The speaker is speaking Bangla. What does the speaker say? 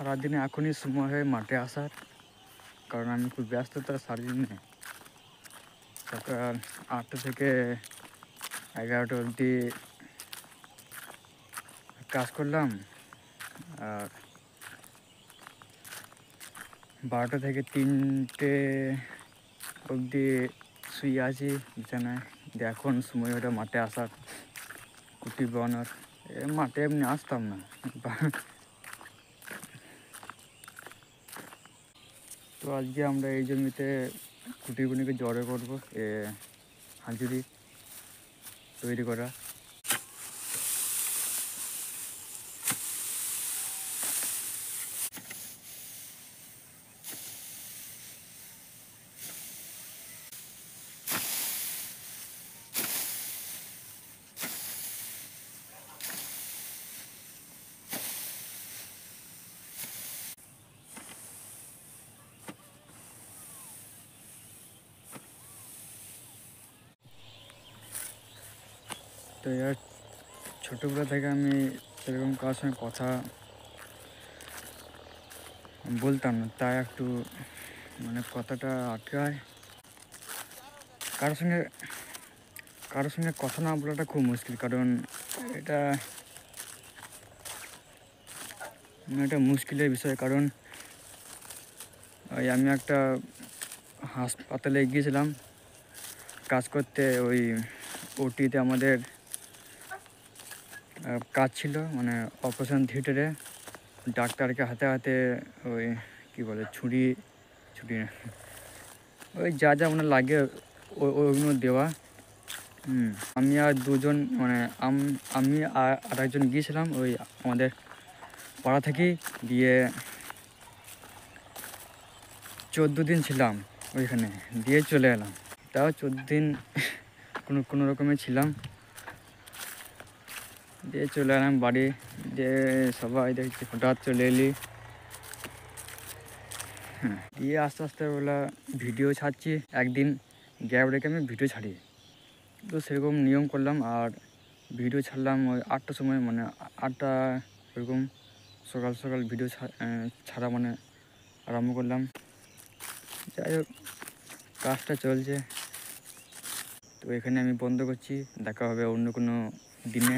সারাদিনে এখনই সময় হয় মাঠে আসার, কারণ আমি খুব ব্যস্ত তো সারাদিনে। সকাল 8টা থেকে 11টা অবধি কাজ করলাম, আর 12টা থেকে 3টে অবধি শুয়ে আছি বিছানায়। এখন সময় হলো মাঠে আসার, কুটি বানানোর। মাঠে এমনি আসতাম না। তো আজকে আমরা এই জমিতে কুটিগুনিকে জড়ো করবো, হাঁজুরি তৈরি করা। তো এর ছোটোবেলা থেকে আমি সেরকম কারোর সঙ্গে কথা বলতাম না, তাই একটু মানে কথাটা আটকায়। কারোর সঙ্গে কথা না বলাটা খুব মুশকিল, কারণ এটা একটা মুশকিলের বিষয়। কারণ ওই আমি একটা হাসপাতালে গিয়েছিলাম কাজ করতে, ওই ওটিতে আমাদের কাজ ছিল, মানে অপারেশন থিয়েটারে। ডাক্তারকে হাতে হাতে ওই কী বলে ছুরি না, ওই যা যা মানে লাগে ওইগুলো দেওয়া। আমি আর দুজন, মানে আমি আর একজন গিয়েছিলাম ওই আমাদের পাড়া থেকেই। দিয়ে 14 দিন ছিলাম ওইখানে, দিয়ে চলে এলাম। তাও 14 দিন কোনো রকমে ছিলাম, দিয়ে চলে এলাম বাড়ি। দিয়ে সবাই দেখছি হঠাৎ চলে এলি। দিয়ে আস্তে আস্তে ওগুলা ভিডিও ছাড়ছি, একদিন গ্যাপ রেখে আমি ভিডিও ছাড়ি। তো সেরকম নিয়ম করলাম, আর ভিডিও ছাড়লাম ওই 8টার সময়, মানে 8টা এরকম সকাল ভিডিও ছাড়া মানে আরম্ভ করলাম। যাই হোক, কাজটা চলছে। তো এখানে আমি বন্ধ করছি, দেখা হবে অন্য কোনো দিনে।